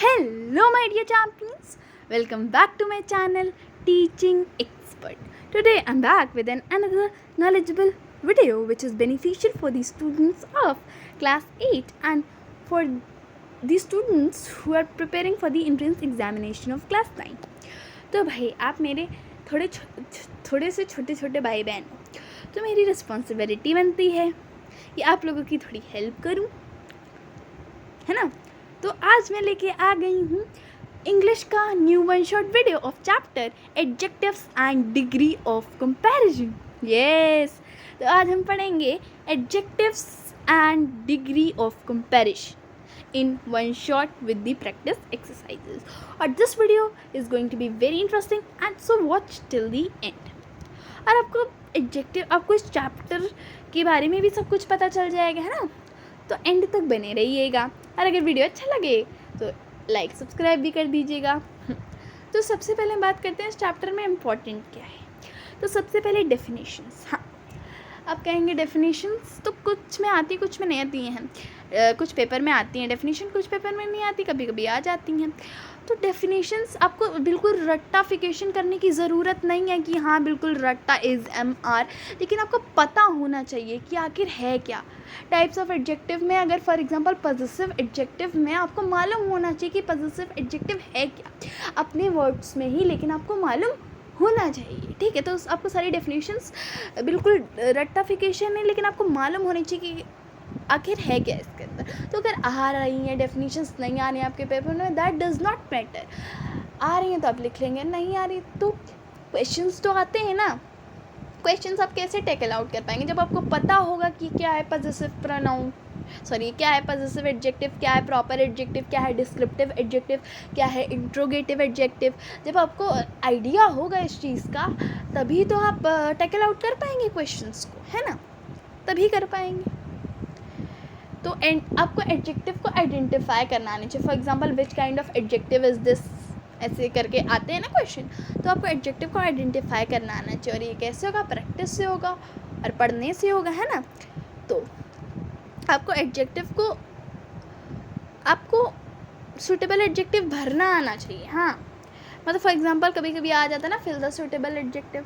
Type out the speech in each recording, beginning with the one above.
Hello my dear champions, welcome back to my channel Teaching Expert. Today I'm back with another knowledgeable video which is beneficial for the students of class 8 and for the students who are preparing for the entrance examination of class 9. तो भाई आप मेरे थोड़े से छोटे छोटे भाई बहन हो, तो मेरी रिस्पॉन्सिबिलिटी बनती है कि आप लोगों की थोड़ी हेल्प करूं, है ना। तो आज मैं लेके आ गई हूँ इंग्लिश का new one shot video of chapter adjectives and degree of comparison. Yes, तो आज हम पढ़ेंगे adjectives and degree of comparison in one shot with the practice exercises. और this video is going to be very interesting and so watch till the end. और आपको इस chapter के बारे में भी सब कुछ पता चल जाएगा, है ना। तो एंड तक बने रहिएगा और अगर वीडियो अच्छा लगे तो लाइक सब्सक्राइब भी कर दीजिएगा। तो सबसे पहले हम बात करते हैं इस चैप्टर में इम्पॉर्टेंट क्या है। तो सबसे पहले डेफिनेशंस। हाँ, आप कहेंगे डेफिनेशंस तो कुछ में आती कुछ में नहीं आती हैं। कुछ पेपर में आती हैं डेफिनेशन, कुछ पेपर में नहीं आती, कभी कभी आ जाती हैं। तो डेफिनेशंस आपको बिल्कुल रट्टाफिकेशन करने की ज़रूरत नहीं है कि हाँ बिल्कुल रट्टा इज़ MR, लेकिन आपको पता होना चाहिए कि आखिर है क्या। टाइप्स ऑफ एडजेक्टिव में अगर फॉर एग्जांपल पॉजिटिव एडजेक्टिव में आपको मालूम होना चाहिए कि पॉजिटिव एडजेक्टिव है क्या, अपने वर्ड्स में ही, लेकिन आपको मालूम होना चाहिए। ठीक है, तो आपको सारी डेफिनेशंस बिल्कुल रट्टाफिकेशन है, लेकिन आपको मालूम होनी चाहिए कि आखिर है क्या इसके अंदर। तो अगर आ रही हैं डेफिनेशंस, नहीं आ रही हैं आपके पेपर में, दैट डज नॉट मैटर। आ रही हैं तो आप लिख लेंगे, नहीं आ रही तो क्वेश्चंस तो आते हैं ना। क्वेश्चंस आप कैसे टैकल आउट कर पाएंगे जब आपको पता होगा कि क्या है पॉजिटिव प्रोनाउन, क्या है पॉजिटिव एडजेक्टिव, क्या है प्रॉपर एडजेक्टिव, क्या है डिस्क्रिप्टिव एडजेक्टिव, क्या है इंट्रोगेटिव एडजेक्टिव। जब आपको आइडिया होगा इस चीज़ का तभी तो आप टैकल आउट कर पाएंगे क्वेश्चंस को, है ना, तभी कर पाएंगे। तो आपको एडजेक्टिव को आइडेंटिफाई करना आना चाहिए। For example which kind of adjective is this, ऐसे करके आते हैं ना क्वेश्चन, तो आपको एडजेक्टिव को आइडेंटिफाई करना आना चाहिए। और ये कैसे होगा, प्रैक्टिस से होगा और पढ़ने से होगा, है ना। तो आपको एडजेक्टिव को आपको सूटेबल एडजेक्टिव भरना आना चाहिए। हाँ, मतलब फॉर एग्जांपल कभी कभी आ जाता है ना फिल द सूटेबल एडजेक्टिव,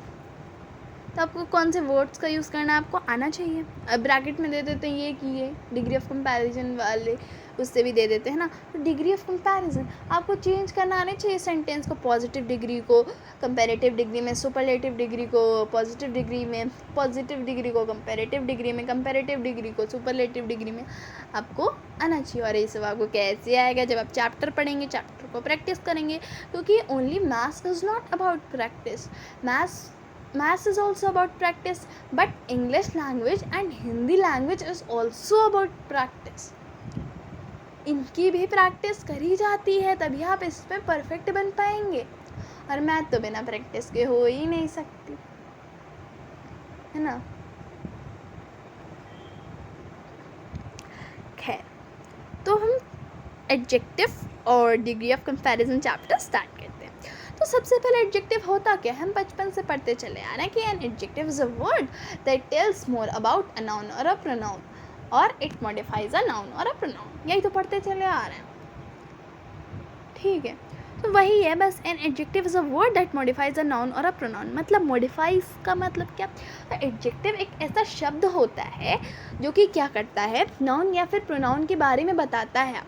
तो आपको कौन से वर्ड्स का यूज़ करना आपको आना चाहिए। अब ब्रैकेट में दे देते हैं ये कि ये डिग्री ऑफ कंपैरिजन वाले उससे भी दे देते हैं ना। तो डिग्री ऑफ कंपैरिजन आपको चेंज करना आना चाहिए सेंटेंस को। पॉजिटिव डिग्री को कंपैरेटिव डिग्री में, सुपरलेटिव डिग्री को पॉजिटिव डिग्री में, पॉजिटिव डिग्री को कंपैरेटिव डिग्री में, कंपैरेटिव डिग्री को सुपरलेटिव डिग्री में आपको आना चाहिए। और ये सब आपको कैसे आएगा, जब आप चैप्टर पढ़ेंगे, चैप्टर को प्रैक्टिस करेंगे, क्योंकि only maths is not about practice. Maths is also about practice, but English language and Hindi language is also about practice. इनकी भी प्रैक्टिस करी जाती है तभी आप इसमें परफेक्ट बन पाएंगे। और मैथ तो बिना प्रैक्टिस के हो ही नहीं सकती, है ना। खैर, तो हम एडजेक्टिव और degree of comparison chapter start करते हैं। तो सबसे पहले एडजेक्टिव होता क्या है, हम बचपन से पढ़ते चले आ रहे हैं कि an adjective is a word that tells more about a noun और अ प्रोनाउन और इट मॉडिफाइज अ नाउन और अ प्रोनाउन। यही तो पढ़ते चले आ रहे हैं, ठीक है। तो वही है बस, an adjective is a word that modifies a noun और अ प्रोनाउन। मतलब मॉडिफाइज का मतलब क्या, तो एडजेक्टिव एक ऐसा शब्द होता है जो कि क्या करता है, नाउन या फिर प्रोनाउन के बारे में बताता है,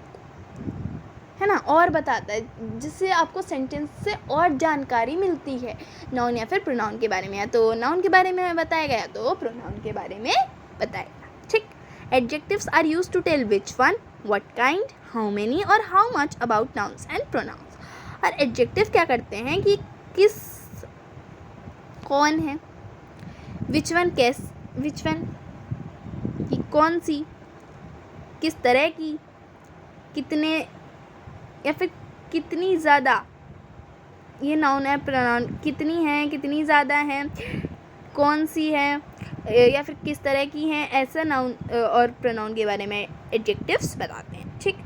है ना, और बताता है, जिससे आपको सेंटेंस से और जानकारी मिलती है नाउन या फिर प्रोनाउन के बारे में। या तो नाउन के बारे में बताएगा या तो प्रोनाउन के बारे में बताएगा, ठीक। Adjectives are used to tell which one, what kind, how many और how much about nouns and pronouns. और एडजेक्टिव क्या करते हैं कि किस, कौन है, विच वन कि कौन सी, किस तरह की, कितने या फिर कितनी ज़्यादा, ये नाउन है, प्रोनाउन कितनी है, कितनी ज़्यादा है, कौन सी है, या फिर किस तरह की है, ऐसा नाउन और प्रोनाउन के बारे में एडजेक्टिव्स बताते हैं, ठीक।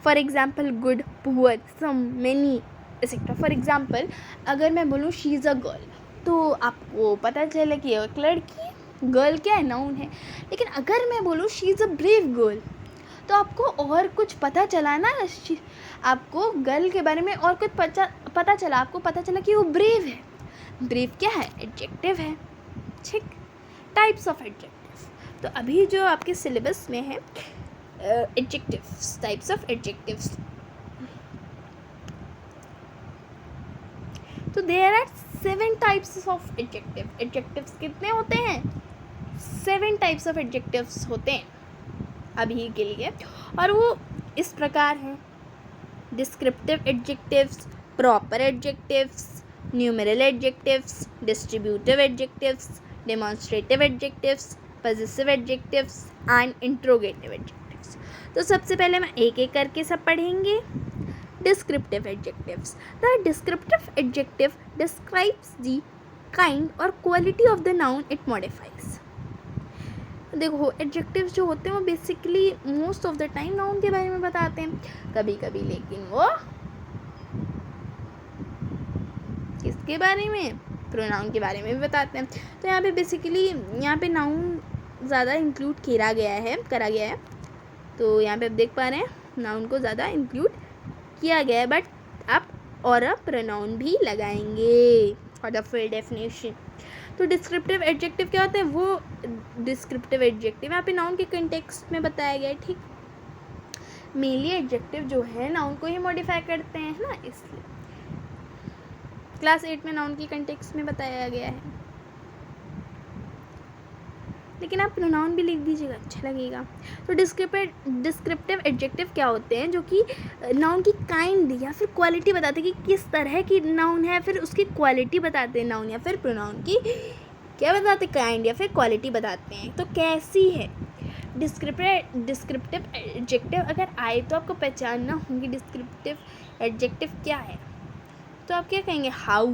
For example good, poor, some, many etcetera. For example अगर मैं बोलूँ शी इज़ अ गर्ल, तो आपको पता चले कि एक लड़की है, गर्ल क्या है, नाउन है। लेकिन अगर मैं बोलूँ she is a brave girl, तो आपको और कुछ पता चला ना, आपको गर्ल के बारे में और कुछ पता चला, आपको पता चला कि वो ब्रेव है। ब्रेव क्या है? एडजेक्टिव है। ठीक, टाइप्स ऑफ एडजेक्टिव। तो अभी जो आपके सिलेबस में है एडजेक्टिव्स, टाइप्स ऑफ एडजेक्टिव्स, तो there are 7 types of adjective. Adjectives कितने होते हैं? 7 टाइप्स ऑफ एडजेक्टिव्स होते हैं अभी के लिए, और वो इस प्रकार हैं: descriptive adjectives, proper adjectives, numeral adjectives, distributive adjectives, demonstrative adjectives, possessive adjectives and interrogative adjectives. तो सबसे पहले मैं एक एक करके सब पढ़ेंगे। Descriptive adjectives. The descriptive adjective describes the kind or quality of the noun it modifies. देखो, एडजेक्टिव्स जो होते हैं वो basically most of the time noun के बारे में बताते हैं, कभी कभी लेकिन वो किसके बारे में? प्रोनाउन के बारे में भी बताते हैं। तो यहाँ पे बेसिकली यहाँ पे नाउन ज़्यादा इंक्लूड करा गया है। तो यहाँ पे आप देख पा रहे हैं नाउन को ज़्यादा इंक्लूड किया गया है, बट आप और अ प्रोनाउन भी लगाएंगे फॉर द फुल डेफिनेशन। तो डिस्क्रिप्टिव एडजेक्टिव क्या होता है? वो डिस्क्रिप्टिव एडजेक्टिव यहाँ पे नाउन के कंटेक्स्ट में बताया गया है। ठीक, मेनली एडजेक्टिव जो है नाउन को ही मॉडिफाई करते हैं ना, इसलिए क्लास 8 में नाउन की कंटेक्स्ट में बताया गया है। लेकिन आप प्रोनाउन भी लिख दीजिएगा, अच्छा लगेगा। तो डिस्क्रिप्टिव एडजेक्टिव क्या होते हैं? जो कि नाउन की काइंड या फिर क्वालिटी बताते हैं कि किस तरह की नाउन है, फिर उसकी क्वालिटी बताते हैं। नाउन या फिर प्रोनाउन की क्या बताते हैं? काइंड या फिर क्वालिटी बताते हैं। तो कैसी है डिस्क्रिप्टिव एडजेक्टिव? अगर आए तो आपको पहचानना होंगी डिस्क्रिप्टिव एडजेक्टिव क्या है। तो आप क्या कहेंगे? हाउ,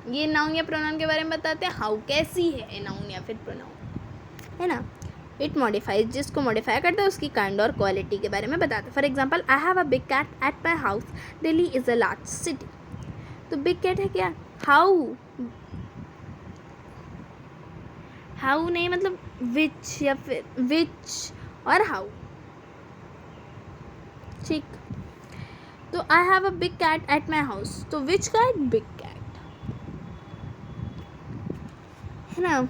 ये नाउन या प्रोनाउन के बारे में बताते हैं। हाउ कैसी है नाउन या फिर प्रोनाउन, है ना। इट मॉडिफाइज, जिसको मॉडिफाई करता है उसकी काइंड और क्वालिटी के बारे में बताते हैं। For example, I have a big cat at my house, Delhi is a large city. तो बिग कैट है क्या? हाउ नहीं, मतलब विच या फिर विच और हाउ। ठीक, तो I have a big cat at my house, तो विच कैट? बिग कैट, है ना।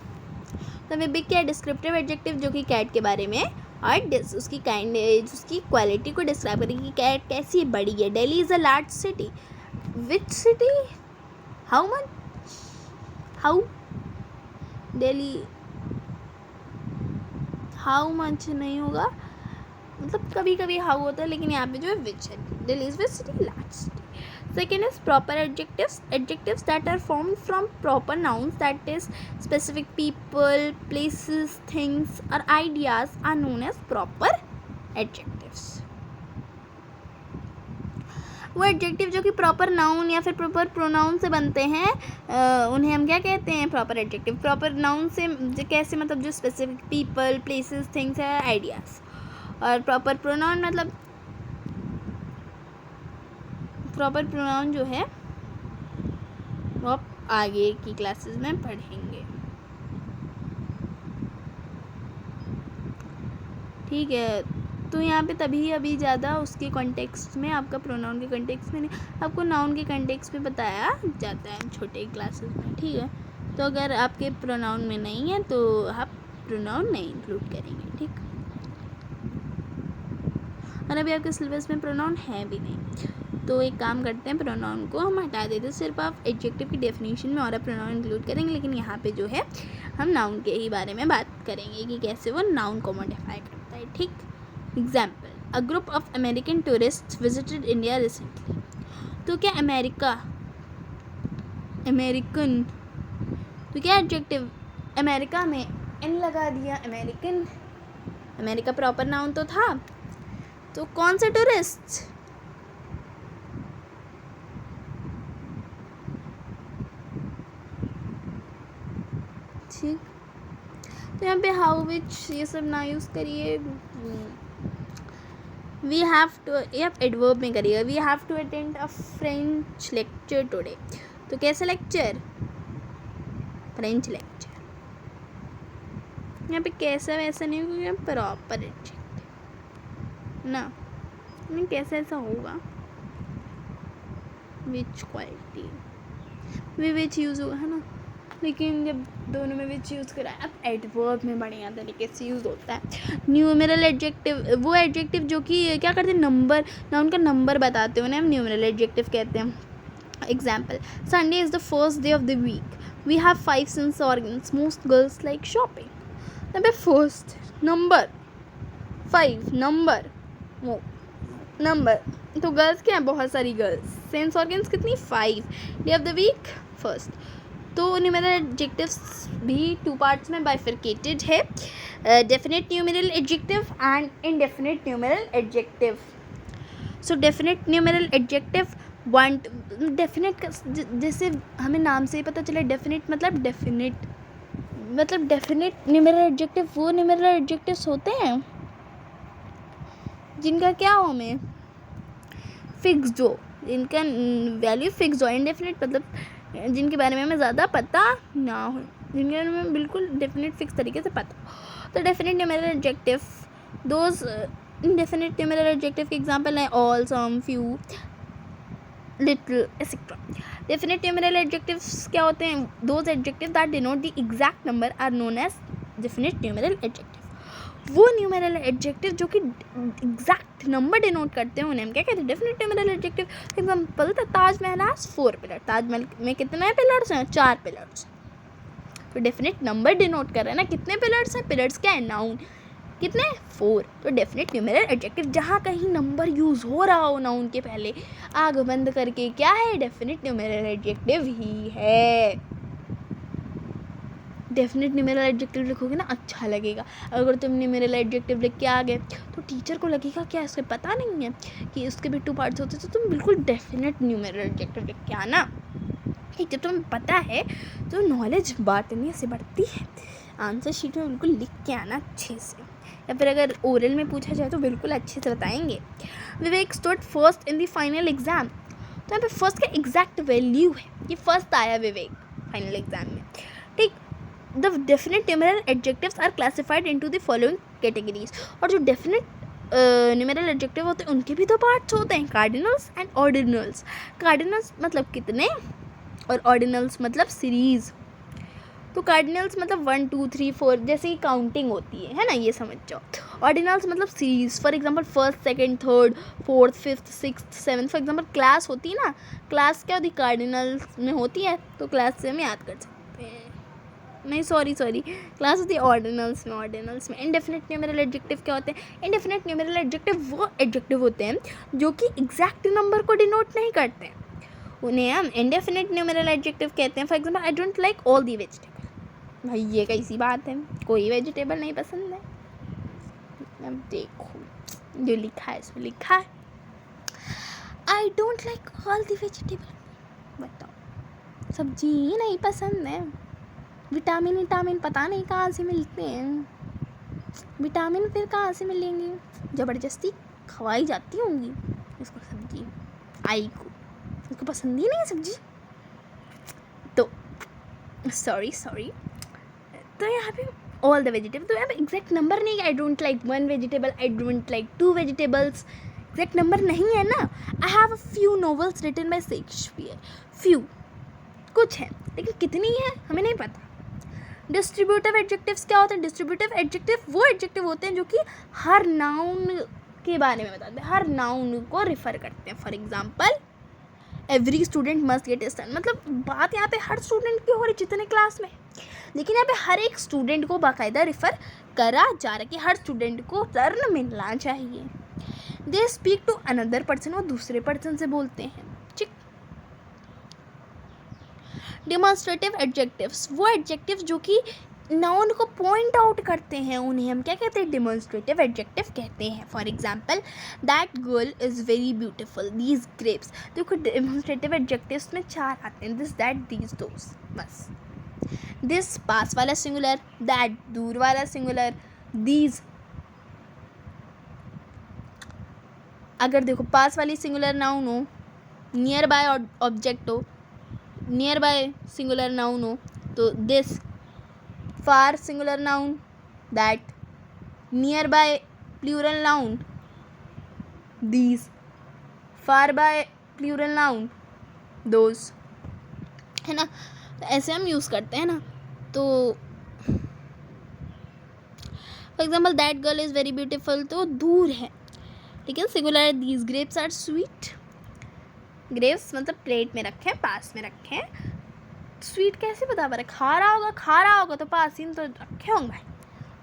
तो वे बिग कैट डिस्क्रिप्टिव एडजेक्टिव जो कि कैट के बारे में और उसकी काइंड, उसकी क्वालिटी को डिस्क्राइब करेगी कि कैट कैसी है, बड़ी है। Delhi is a large city, which city? How much? How Delhi, how much नहीं होगा, मतलब कभी कभी हाउ होता है, लेकिन यहाँ पे जो है विच है। Delhi is which city? Large city. Second is proper adjectives. Adjectives that are formed from proper nouns, that is specific people, places, things or ideas are known as proper adjectives. वो एडजेक्टिव जो कि प्रॉपर नाउन या फिर proper pronoun से बनते हैं उन्हें हम क्या कहते हैं? Proper adjective. प्रॉपर नाउन से कैसे? मतलब जो स्पेसिफिक पीपल, प्लेसेस, थिंग्स है, आइडियाज़। और प्रॉपर प्रोनाउन मतलब प्रॉपर प्रोनाउन जो है वो आप आगे की क्लासेस में पढ़ेंगे। ठीक है, तो यहाँ पे तभी अभी ज़्यादा उसके कॉन्टेक्स्ट में, आपका प्रोनाउन के कॉन्टेक्स्ट में नहीं, आपको नाउन के कॉन्टेक्स्ट में बताया जाता है छोटे क्लासेस में। ठीक है, तो अगर आपके प्रोनाउन में नहीं है तो आप प्रोनाउन नहीं इंक्लूड करेंगे। ठीक, और अभी आपके सिलेबस में प्रोनाउन है भी नहीं, तो एक काम करते हैं, प्रोनाउन को हम हटा देते हैं, सिर्फ आप एडजेक्टिव की डेफिनेशन में और प्रोनाउन इंक्लूड करेंगे। लेकिन यहाँ पे जो है हम नाउन के ही बारे में बात करेंगे कि कैसे वो नाउन को मॉडिफाई करता है। ठीक, example, a group of American tourist visited India recently. तो क्या अमेरिकन, तो क्या एडजेक्टिव? अमेरिका में एन लगा दिया, अमेरिकन, अमेरिका प्रॉपर नाउन तो था, तो कौन से टूरिस्ट? ठीक, तो यहाँ पे हाउ, विच, ये सब ना यूज़ करिए। वी हैव टू, ये आप एडवर्ब में करिएगा। We have to attend a French lecture today. तो कैसा लेक्चर? French lecture. यहाँ पे कैसा वैसा नहीं, क्योंकि प्रॉपर एडजेक्टिव। ना, नहीं कैसे ऐसा होगा, विच क्वालिटी विच यूज़ होगा है ना, लेकिन जब दोनों में विच यूज़ करा है, अब एडवर्ब में बढ़िया तरीके से यूज़ होता है। न्यूमेरल एडजेक्टिव वो एडजेक्टिव जो कि क्या करते हैं, नंबर ना उनका नंबर बताते हो ना, हम न्यूमेरल एडजेक्टिव कहते हैं। Example, Sunday is the first day of the week, we have 5 sense organs, most girls like shopping. यहाँ पे फर्स्ट नंबर 5 नंबर वो नंबर, तो गर्ल्स क्या है, बहुत सारी गर्ल्स, सेंस ऑर्गन्स कितनी 5, day of the week first. तो न्यूमेरल एडजेक्टिव्स भी 2 पार्ट्स में बाइफरकेटेड है, definite numeral adjective and indefinite numeral adjective. So definite numeral adjective one, definite जैसे हमें नाम से ही पता चला, डेफिनेट मतलब डेफिनेट न्यूमेरल एडजेक्टिव वो न्यूमेरल एडजेक्टिव्स होते हैं जिनका क्या हो, में फिक्स्ड हो, जिनका वैल्यू फिक्स हो। इनडेफिनेट मतलब जिनके बारे में हमें ज़्यादा पता ना हो, जिनके बारे में बिल्कुल डेफिनेट फिक्स तरीके से पता हो। तो definite numeral adjective, those indefinite numeral adjective के एग्जांपल हैं all, some, few, little, etcetera. Definite numeral adjectives क्या होते हैं, those adjective that denote the exact number are known as definite numeral adjective. वो न्यूमेरल एडजेक्टिव जो कि exact number denote करते हैं उन्हें हम क्या कहते हैं, definite numeral adjective. Example, the Taj Mahal has 4 pillar, Taj Mahal में कितने पिलर्स हैं, 4 पिलर्स। तो डेफिनेट नंबर डिनोट कर रहे हैं ना, कितने पिलर्स हैं, पिलर्स क्या है, नाउन, कितने 4। तो डेफिनेट न्यूमेरल एडजेक्टिव जहाँ कहीं नंबर यूज़ हो रहा हो नाउन के पहले आग बंद करके, क्या है, डेफिनेट न्यूमेरल एडजेक्टिव ही है। डेफिनेट न्यूमेरल एडजेक्टिव लिखोगे ना अच्छा लगेगा। अगर तुम न्यूमेरल एडजेक्टिव लिख के आ गए तो टीचर को लगेगा क्या इसको पता नहीं है कि इसके भी 2 पार्ट्स होते, तो तुम बिल्कुल डेफिनेट न्यूमेरल एडजेक्टिव लिख के आना। ठीक, जब तुम्हें पता है तो नॉलेज बांटने से बढ़ती है। आंसर शीट में बिल्कुल लिख के आना अच्छे से, या फिर अगर ओरल में पूछा जाए तो बिल्कुल अच्छे से बताएंगे। Vivek stood first in the final exam, तो यहाँ पे फर्स्ट का एग्जैक्ट वैल्यू है, ये फर्स्ट आया विवेक फाइनल एग्जाम में। ठीक, the definite numeral adjectives are classified into the following categories. और जो डेफिनेट न्यूमेरल एडजेक्टिव होते हैं उनके भी 2 पार्ट्स होते हैं, कार्डिनल्स एंड ऑर्डिनल्स। कार्डिनल्स मतलब कितने और ऑर्डिनल्स मतलब सीरीज। तो कार्डिनल्स मतलब 1 2 3 4 जैसे ही काउंटिंग होती है ना, ये समझ जाओ। ऑर्डिनल्स मतलब series, for example first, second, third, fourth, fifth, sixth, seventh. For example class होती है ना, क्लास क्या होती है, कार्डिनल्स में होती है, तो क्लास से हम याद कर सकते हैं। नहीं सॉरी क्लास होती है ऑर्डिनल्स में, ऑर्डिनल्स में। इनडेफिनेट न्यूमेरल एडजेक्टिव क्या होते हैं, इनडेफिनेट न्यूमेरल एडजेक्टिव वो एडजेक्टिव होते हैं जो कि एग्जैक्ट नंबर को डिनोट नहीं करते हैं, उन्हें हम इनडेफिनेट न्यूमेरल एडजेक्टिव कहते हैं। For example, I don't like all the vegetable, भाई ये कैसी बात है, कोई वेजिटेबल नहीं पसंद है। अब देखो जो लिखा है इसमें लिखा है I don't like all the vegetable, बताओ सब्जी ही नहीं पसंद है। विटामिन पता नहीं कहाँ से मिलते हैं, विटामिन फिर कहाँ से मिलेंगे, ज़बरदस्ती खवाई जाती होंगी इसको सब्जी, आई को उसको पसंद ही नहीं है सब्जी। तो सॉरी तो यहाँ पे ऑल द वेजिटेबल, तो यहाँ पे एग्जैक्ट नंबर नहीं है, I don't like 1 vegetable, I don't like 2 vegetables, exact number नहीं है ना। I have a few novels written by Shakespeare, few कुछ है लेकिन कितनी है हमें नहीं पता। डिस्ट्रीब्यूटिव एडजेक्टिव्स क्या होते हैं, डिस्ट्रीब्यूटिव एडजेक्टिव वो एडजेक्टिव होते हैं जो कि हर नाउन के बारे में बताते हैं, हर नाउन को रिफर करते हैं। For example, every student must get stern, मतलब बात यहाँ पे हर स्टूडेंट की हो रही जितने क्लास में, लेकिन यहाँ पे हर एक स्टूडेंट को बाकायदा रिफ़र करा जा रहा है कि हर स्टूडेंट को टर्न मिलना चाहिए। They speak to another person, वो दूसरे पर्सन से बोलते हैं। ठीक, डिमॉन्स्ट्रेटिव एडजेक्टिव्स वो एडजेक्टिव जो कि नाउन को पॉइंट आउट करते हैं, उन्हें हम क्या कहते हैं, डिमॉन्स्ट्रेटिव एडजेक्टिव कहते हैं। For example, that girl is very beautiful, these grapes. देखो डिमॉन्स्ट्रेटिव एडजेक्टिव्स में 4 आते हैं, दिस, दैट, दीज, दोस, बस। दिस पास वाला सिंगुलर, दैट दूर वाला सिंगुलर, दीज अगर देखो पास वाली सिंगुलर नाउन हो, नियर बाय ऑब्जेक्ट हो, नियर बाय सिंगुलर नाउन हो तो this, far singular noun that, near by plural noun these, far by plural noun those, है ना. तो ऐसे हम यूज़ करते हैं ना. तो for example that girl is very beautiful, तो दूर है. लेकिन singular these grapes are sweet. Grapes मतलब प्लेट में रखे हैं, पास में रखे हैं. स्वीट कैसे बता पा रहे? खारा होगा तो पास ही तो रखे होंगे.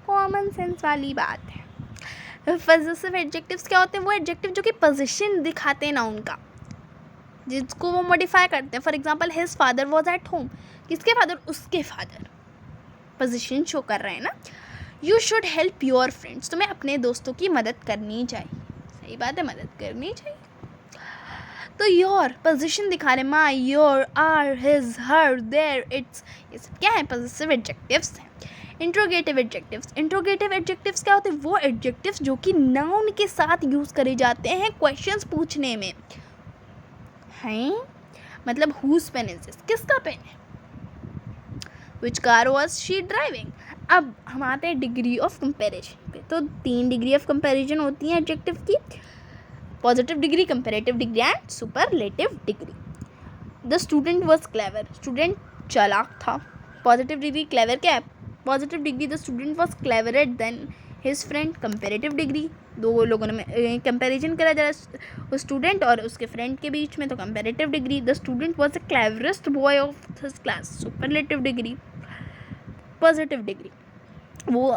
कॉमन सेंस वाली बात है. पजेसिव एडजेक्टिव्स क्या होते हैं? वो एडजेक्टिव जो कि पोजीशन दिखाते हैं नाउन का, जिसको वो मॉडिफाई करते हैं. For example his father was at home. किसके फादर? उसके फादर. पोजीशन शो कर रहे हैं ना. You should help your friends. तुम्हें अपने दोस्तों की मदद करनी चाहिए. सही बात है, मदद करनी चाहिए. तो योर पोजीशन दिखा रहे. My, your, our, his, her, their, its, ये सब क्या है? पॉजिटिव एडजेक्टिव्स हैं. Interrogative adjectives. इंट्रोगेटिव एडजेक्टिव्स क्या होते हैं? वो एडजेक्टिव्स जो कि नाउन के साथ यूज़ करे जाते हैं क्वेश्चंस पूछने में. हैं मतलब हुज पेन इज दिस? किसका पेन है? Which car was she driving. अब हम आते हैं डिग्री ऑफ कंपेरिजन पे. तो 3 डिग्री ऑफ कंपेरिजन होती हैं एडजेक्टिव की. Positive degree, comparative degree and superlative degree. The student was clever. Student चालाक था. पॉजिटिव डिग्री क्लेवर क्या है? Positive degree the student was cleverer than his friend. Comparative degree दो लोगों ने कंपेरिजन करा जा रहा है स्टूडेंट और उसके फ्रेंड के बीच में, तो comparative degree the student was the cleverest boy of his class. Superlative degree. Positive degree वो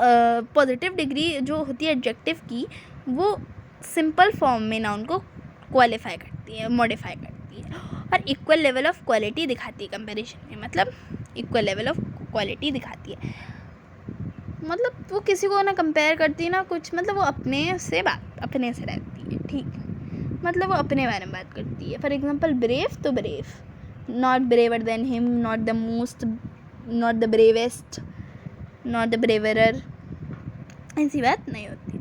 पॉजिटिव डिग्री जो होती है एडजेक्टिव की, वो सिंपल फॉर्म में नाउन को क्वालिफाई करती है, मॉडिफाई करती है और इक्वल लेवल ऑफ क्वालिटी दिखाती है कंपैरिजन में. मतलब इक्वल लेवल ऑफ क्वालिटी दिखाती है. मतलब वो किसी को ना कंपेयर करती है ना कुछ, मतलब वो अपने से रहती है. ठीक, मतलब वो अपने बारे में बात करती है. फॉर एग्जांपल ब्रेव, तो brave, not braver than him, not the most, not the bravest, not the braverer, ऐसी बात नहीं होती.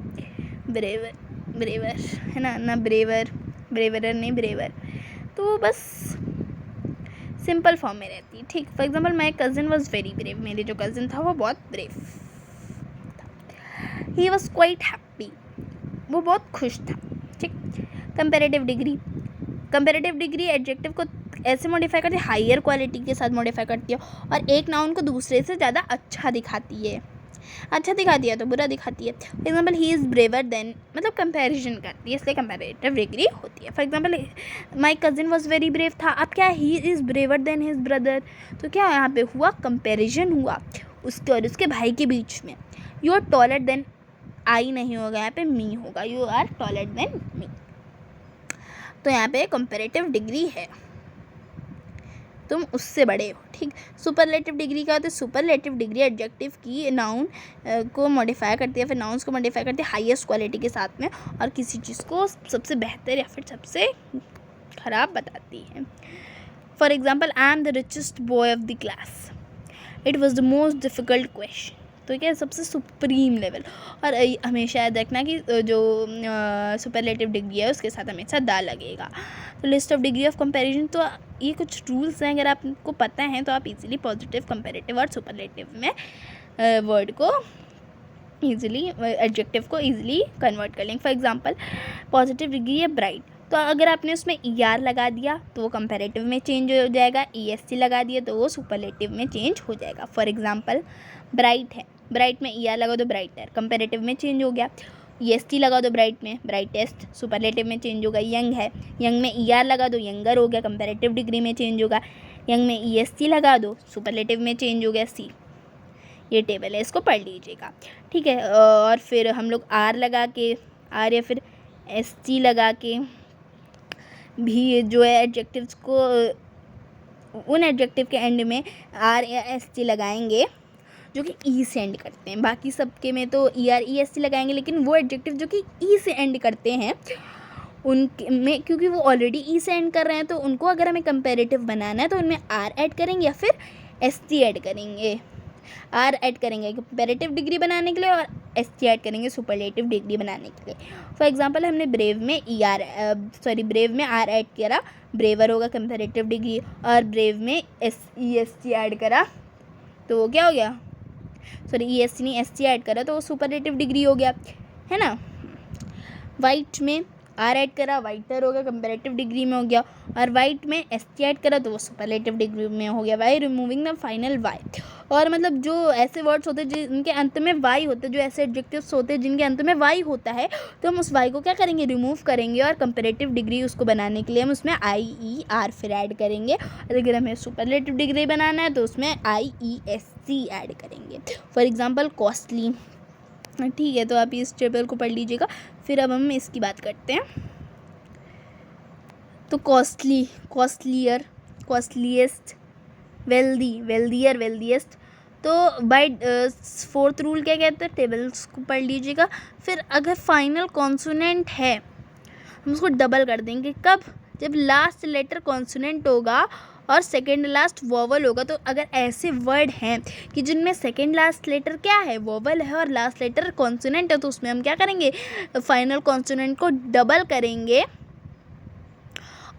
ब्रेवर है ना ब्रेवर, ब्रेवरर नहीं, ब्रेवर. तो बस सिंपल फॉर्म में रहती है. ठीक. For example my cousin was very brave. मेरे जो कज़न था वो बहुत ब्रेव था. He was quite happy. वो बहुत खुश था. ठीक. कंपेरेटिव डिग्री एडजेक्टिव को ऐसे मॉडिफाई करती है, हायर क्वालिटी के साथ मॉडिफाई करती है और एक नाउन को दूसरे से ज़्यादा अच्छा दिखाती है. अच्छा दिखाती है तो बुरा दिखाती है. For example he is braver than, मतलब कंपैरिजन करती है, इसलिए कंपैरेटिव डिग्री होती है. For example my cousin was very brave था. अब क्या, he is braver than his brother. तो क्या यहाँ पे हुआ? कंपैरिजन हुआ उसके और उसके भाई के बीच में. You are taller than, I नहीं होगा यहाँ पे, मी होगा. You are taller than me. तो यहाँ पे कंपैरेटिव डिग्री है, तुम उससे बड़े हो. ठीक. सुपरलेटिव डिग्री क्या होती है? सुपरलेटिव डिग्री एडजेक्टिव की नाउन को मॉडिफाई करती है, फिर नाउन्स को मॉडिफाई करती है हाईएस्ट क्वालिटी के साथ में और किसी चीज़ को सबसे बेहतर या फिर सबसे ख़राब बताती है. For example I am the richest boy of the class. It was the most difficult question. तो क्या सबसे सुप्रीम लेवल. और हमेशा याद रखना कि जो सुपरलेटिव डिग्री है उसके साथ हमेशा दा लगेगा. तो list of degree of comparison, तो ये कुछ रूल्स हैं, अगर आपको पता है तो आप इजीली पॉजिटिव, कंपैरेटिव और सुपरलेटिव में वर्ड को ईजिली, एडजेक्टिव को ईजिली कन्वर्ट कर लेंगे. फॉर एग्जांपल पॉजिटिव डिग्री है ब्राइट, तो अगर आपने उसमें ER लगा दिया तो वो कंपैरेटिव में चेंज हो जाएगा. EST लगा दिया तो वो सुपरलेटिव में चेंज हो जाएगा. फॉर एग्जांपल ब्राइट है, ब्राइट में ER लगा दो ब्राइटर, कंपैरेटिव में चेंज हो गया. EST लगा दो ब्राइट में, ब्राइटेस्ट, सुपरलेटिव में चेंज होगा. यंग है, यंग में ER लगा दो, यंगर हो गया, कंपैरेटिव डिग्री में चेंज होगा. यंग में EST लगा दो, सुपरलेटिव में चेंज हो गया. सी, ये टेबल है, इसको पढ़ लीजिएगा. ठीक है. और फिर हम लोग R लगा के, R या फिर ST लगा के भी जो है एडजेक्टिव्स को, उन एडजेक्टिव के एंड में R या ST लगाएंगे जो कि E से एंड करते हैं. बाकी सबके में तो ER EST लगाएंगे, लेकिन वो एडजेक्टिव जो कि E से एंड करते हैं उनमें, क्योंकि वो ऑलरेडी E से एंड कर रहे हैं, तो उनको अगर हमें कंपैरेटिव बनाना है तो उनमें R ऐड करेंगे या फिर ST ऐड करेंगे. R ऐड करेंगे कंपैरेटिव डिग्री बनाने के लिए और ST ऐड करेंगे सुपरलेटिव डिग्री बनाने के लिए. फॉर एग्जांपल हमने ब्रेव में ब्रेव में R ऐड करा, ब्रेवर होगा कंपैरेटिव डिग्री, और ब्रेव में EST ऐड करा तो वो क्या हो गया, EST नहीं ST ऐड करा तो वो सुपरलेटिव डिग्री हो गया, है ना. वाइट में आर ऐड करा वाइटर हो गया, कंपैरेटिव डिग्री में हो गया, और वाइट में एस टी ऐड करा तो वो सुपरलेटिव डिग्री में हो गया, y removing the final y. और मतलब जो ऐसे वर्ड्स होते हैं जिनके अंत में वाई होते हैं, जो ऐसे एडजेक्टिव्स होते हैं जिनके अंत में वाई होता है, तो हम उस वाई को क्या करेंगे, रिमूव करेंगे, और कंपैरेटिव डिग्री उसको बनाने के लिए हम उसमें आई ई आर फिर ऐड करेंगे। और अगर हमें सुपरलेटिव डिग्री बनाना है तो उसमें आई ई एस सी ऐड करेंगे। फॉर एग्जाम्पल कॉस्टली, ठीक है, तो आप इस टेबल को पढ़ लीजिएगा। फिर अब हम इसकी बात करते हैं। तो costly, costlier, costliest, wealthy, wealthier, wealthiest. तो बाय फोर्थ रूल क्या कहते हैं, टेबल्स को पढ़ लीजिएगा। फिर अगर फाइनल कॉन्सोनेंट है हम उसको डबल कर देंगे, कब, जब लास्ट लेटर कॉन्सोनेंट होगा और सेकेंड लास्ट वोवल होगा। तो अगर ऐसे वर्ड हैं कि जिनमें सेकेंड लास्ट लेटर क्या है, वोवल है, और लास्ट लेटर कॉन्सोनेंट है, तो उसमें हम क्या करेंगे, फाइनल कॉन्सोनेंट को डबल करेंगे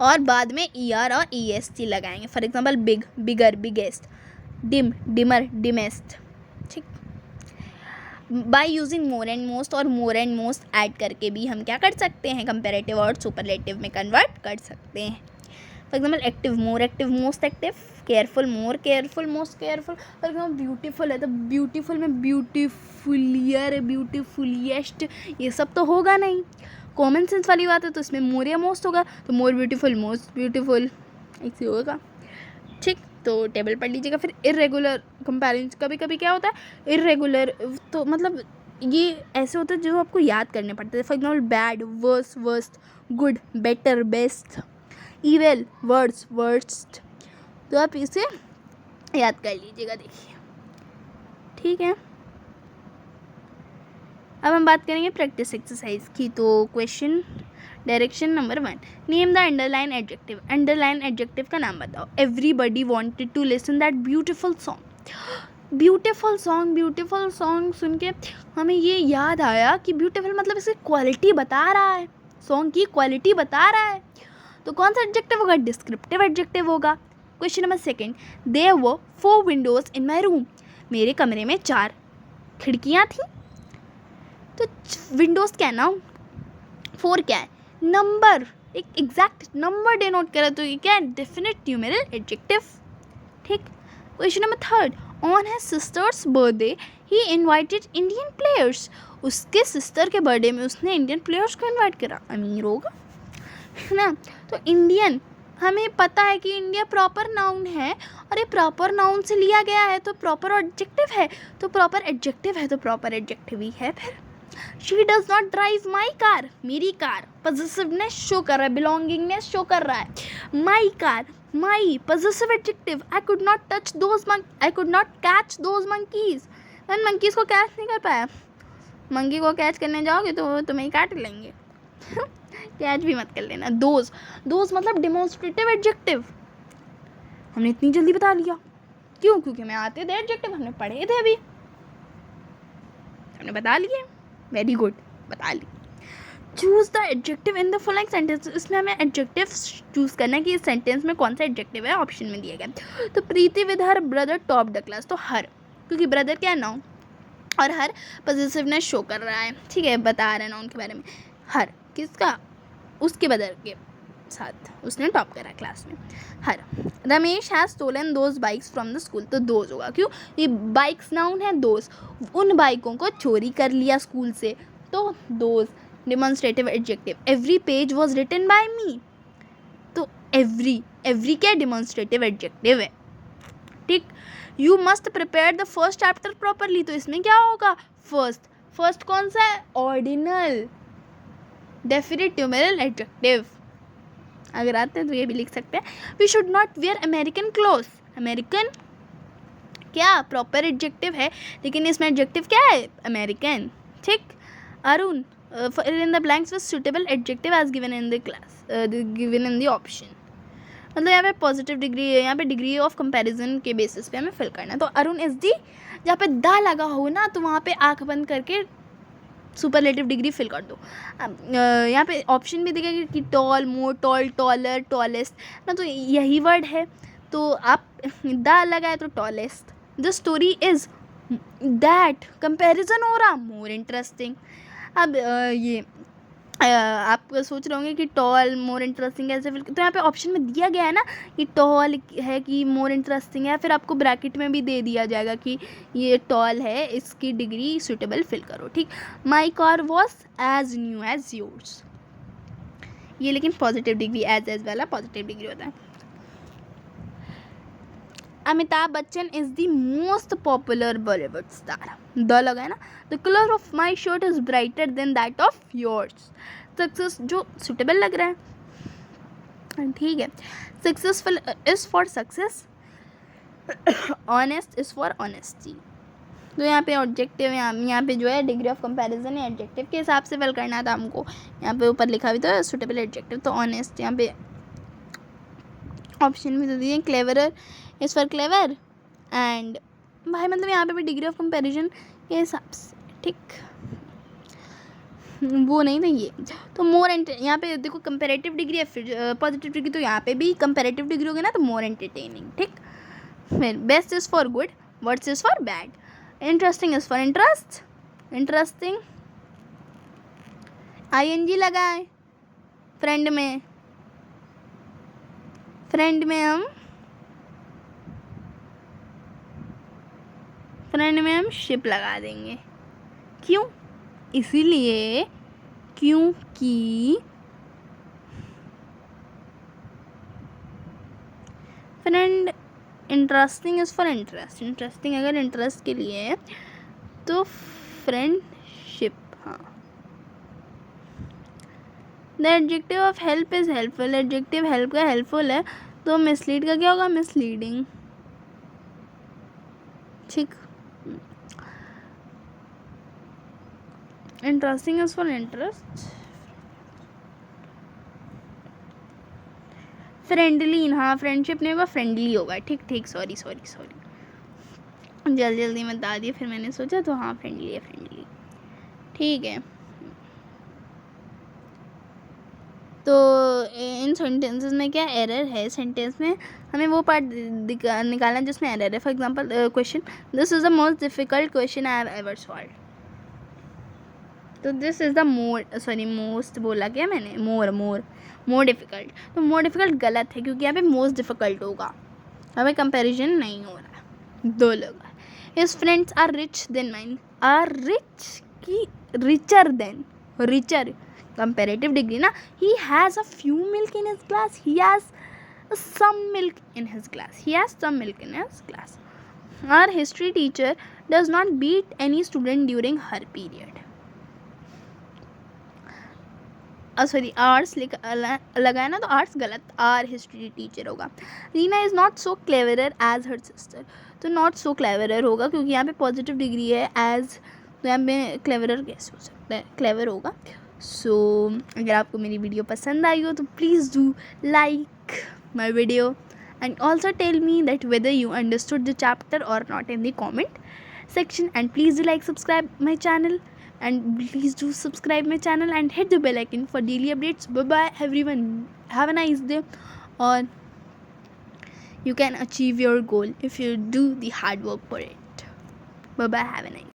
और बाद में ई आर और ई एस टी लगाएंगे। For example big, bigger, biggest, dim, dimmer, dimmest. ठीक, by using more and most और मोर एंड मोस्ट ऐड करके भी हम क्या कर सकते हैं, कंपैरेटिव और सुपरलेटिव में कन्वर्ट कर सकते हैं। For example active, more active, most active, careful, more careful, most careful. For example beautiful है तो ब्यूटीफुल में ब्यूटीफुलियर, ब्यूटीफुलिएस्ट, ये सब तो होगा नहीं। कॉमन सेंस वाली बात है तो इसमें मोर या मोस्ट होगा, तो मोर ब्यूटीफुल, मोस्ट ब्यूटीफुल, ऐसे होगा। ठीक, तो टेबल पढ़ लीजिएगा। फिर इरेगुलर कंपैरिजन, कभी कभी क्या होता है इरेगुलर, तो मतलब ये ऐसे होते हैं जो आपको याद करने पड़ते हैं। For example bad, worse, worst, good, better, best, evil, words, worst. तो आप इसे याद कर लीजिएगा, देखिए, ठीक है। अब हम बात करेंगे प्रैक्टिस एक्सरसाइज की। तो question direction number 1, name the underline adjective. Underline adjective का नाम बताओ। Everybody wanted to listen that beautiful song. Beautiful song, beautiful song सुन के हमें ये याद आया कि ब्यूटीफुल मतलब इसकी क्वालिटी बता रहा है, सॉन्ग की क्वालिटी बता रहा है। तो कौन सा एडजेक्टिव होगा, डिस्क्रिप्टिव एडजेक्टिव होगा। Question number 2, there were 4 windows in my room. मेरे कमरे में 4 खिड़कियाँ थी। तो विंडोज क्या है ना, 4 क्या है, नंबर, एक एग्जैक्ट नंबर डिनोट करा, तो ये क्या है, डेफिनेट न्यूमेरल एडजेक्टिव। ठीक। Question number 3, on his sisters birthday he invited Indian players. उसके सिस्टर के बर्थडे में उसने इंडियन प्लेयर्स को इनवाइट करा। अमीर होगा, है ना। तो इंडियन, हमें पता है कि इंडिया प्रॉपर नाउन है, और ये प्रॉपर नाउन से लिया गया है तो प्रॉपर एडजेक्टिव है, तो प्रॉपर एडजेक्टिव है तो प्रॉपर एडजेक्टिव ही है। फिर she does not drive my car, मेरी कार, पॉजिटिवनेस शो कर रहा है, बिलोंगिंगनेस शो कर रहा है। My car, my, positive adjective. I could not touch those I could not catch those monkeys. मैंने मंकीज को कैच नहीं कर पाया। मंकी को कैच करने जाओगे तो वो तुम्हें काट लेंगे। कैच भी मत कर लेना। दोज, दोज मतलब डिमॉन्स्ट्रेटिव एडजेक्टिव। हमने इतनी जल्दी बता लिया, क्यों, क्योंकि हमें आते थे एडजेक्टिव, हमने पढ़े थे अभी, हमने बता लिए। वेरी गुड, बता ली। Choose the adjective in the following sentence. इसमें हमें एडजेक्टिव चूज करना है कि इस सेंटेंस में कौन सा एडजेक्टिव है, ऑप्शन में दिया गया। तो Preeti with her brother top the class, तो हर, क्योंकि ब्रदर क्या है, नाउन, और हर पॉजिटिवनेस शो कर रहा है, ठीक है, बता रहा है नाउन के बारे में। हर किसका, उसके ब्रदर के साथ उसने टॉप करा क्लास में। Her Ramesh has stolen those bikes from the school, तो दोज होगा, क्यों, ये बाइक्स नाउन है, दोज, उन बाइकों को चोरी कर लिया स्कूल से, तो those demonstrative adjective. Every page was written by me, तो एवरी, एवरी क्या डिमॉन्स्ट्रेटिव एडजेक्टिव है। ठीक। You must prepare the first chapter properly, तो इसमें क्या होगा, फर्स्ट, फर्स्ट कौन सा है, ऑर्डिनल, डेफिनेट न्यूमेरल एडजेक्टिव। अगर आते हैं तो ये भी लिख सकते हैं। We should not wear American cloth, American क्या प्रॉपर एडजेक्टिव है, लेकिन इसमें एडजेक्टिव क्या है, अमेरिकन। ठीक। Arun, fill in the blanks with suitable adjective as given in the class, given in the option। मतलब यहाँ पे पॉजिटिव डिग्री है, यहाँ पे डिग्री ऑफ कंपैरिजन के बेसिस पे हमें फिल करना है। तो अरुण इज दी, जहाँ पे दा लगा हो ना तो वहाँ पे आँख बंद करके सुपरलेटिव डिग्री फिल कर दो। यहाँ पे ऑप्शन भी दिखेगा कि टॉल, मोर टॉल, टॉलर, टॉलेस्ट ना, तो यही वर्ड है, तो आप दा लगा है तो tallest. The story is that, comparison हो रहा, मोर इंटरेस्टिंग। अब ये आप सोच रहे होंगे कि टॉल मोर इंटरेस्टिंग ऐसे फिल, तो यहाँ पे ऑप्शन में दिया गया है ना कि टॉल है कि मोर इंटरेस्टिंग है, फिर आपको ब्रैकेट में भी दे दिया जाएगा कि ये टॉल है, इसकी डिग्री सूटेबल फिल करो, ठीक। My car was as new as yours, ये लेकिन पॉजिटिव डिग्री, एज वाला पॉजिटिव डिग्री होता है। Amitabh Bachchan is the most popular Bollywood star, the लगा है ना। The colour of my shirt is brighter than that of yours, success जो सुटेबल लग रहा है, ठीक है। Successful is for success, honest is for honesty. तो यहाँ पे ऑब्जेक्टिव, यहाँ पे जो है डिग्री ऑफ कंपैरिजन है एडजेक्टिव के हिसाब से फिल करना था हमको, यहाँ पे ऊपर लिखा भी तो सुटेबल एडजेक्टिव, तो ऑनेस्ट यहाँ पे ऑप्शन भी तो दिए। Cleverer is for clever and भाई मतलब यहाँ पे भी डिग्री ऑफ कंपैरिजन के हिसाब से, ठीक, वो नहीं था ये। तो मोर यहाँ पे देखो कंपैरेटिव डिग्री है, फिर पॉजिटिव डिग्री, तो यहाँ पे भी कंपैरेटिव डिग्री होगी ना, तो मोर एंटरटेनिंग, ठीक। फिर best is for good, worst is for bad, interesting is for interest, interesting ING लगा है। फ्रेंड में हम शिप लगा देंगे, क्यों? इसीलिए क्योंकि friend interesting is for interest, interesting अगर इंटरेस्ट के लिए है तो फ्रेंडशिप, हाँ। The adjective of help is helpful, adjective help का हेल्पफुल है, तो मिसलीड का क्या होगा? मिसलीडिंग, ठीक। Interesting is for interest, friendly, हाँ फ्रेंडशिप नहीं होगा फ्रेंडली होगा, ठीक, सॉरी जल्दी में बता दिया, फिर मैंने सोचा तो हाँ फ्रेंडली है, ठीक है। तो इन सेंटेंसेस में क्या एरर है, सेंटेंस में हमें वो पार्ट निकालना है जिसमें एरर है। For example question, this is the most difficult question I have ever solved, तो दिस इज़ द मोस्ट बोला क्या मैंने, मोर डिफ़िकल्ट, तो मोर डिफ़िकल्ट गलत है क्योंकि यहाँ पे मोस्ट डिफ़िकल्ट होगा, हमें कंपैरिजन नहीं हो रहा है, दो लोग। His friends are rich than mine, are rich की richer than, richer comparative degree ना। He has a few milk in his glass, he has some milk in his glass. Our history teacher does not beat any student during her period. Sorry arts लगाया ना, तो arts गलत, or history teacher होगा। Reena is not so cleverer as her sister, तो not so cleverer होगा क्योंकि यहाँ पे पॉजिटिव डिग्री है, एज तो यहाँ पे क्लेवरर कैसे हो सकता है, क्लेवर होगा। सो अगर आपको मेरी वीडियो पसंद आई हो तो please do like my video and also tell me that whether you understood the chapter or not in the comment section, and please do like, subscribe my channel, and please do subscribe my channel and hit the bell icon for daily updates. Bye bye everyone, have a nice day, or you can achieve your goal if you do the hard work for it. Bye bye, have a nice day.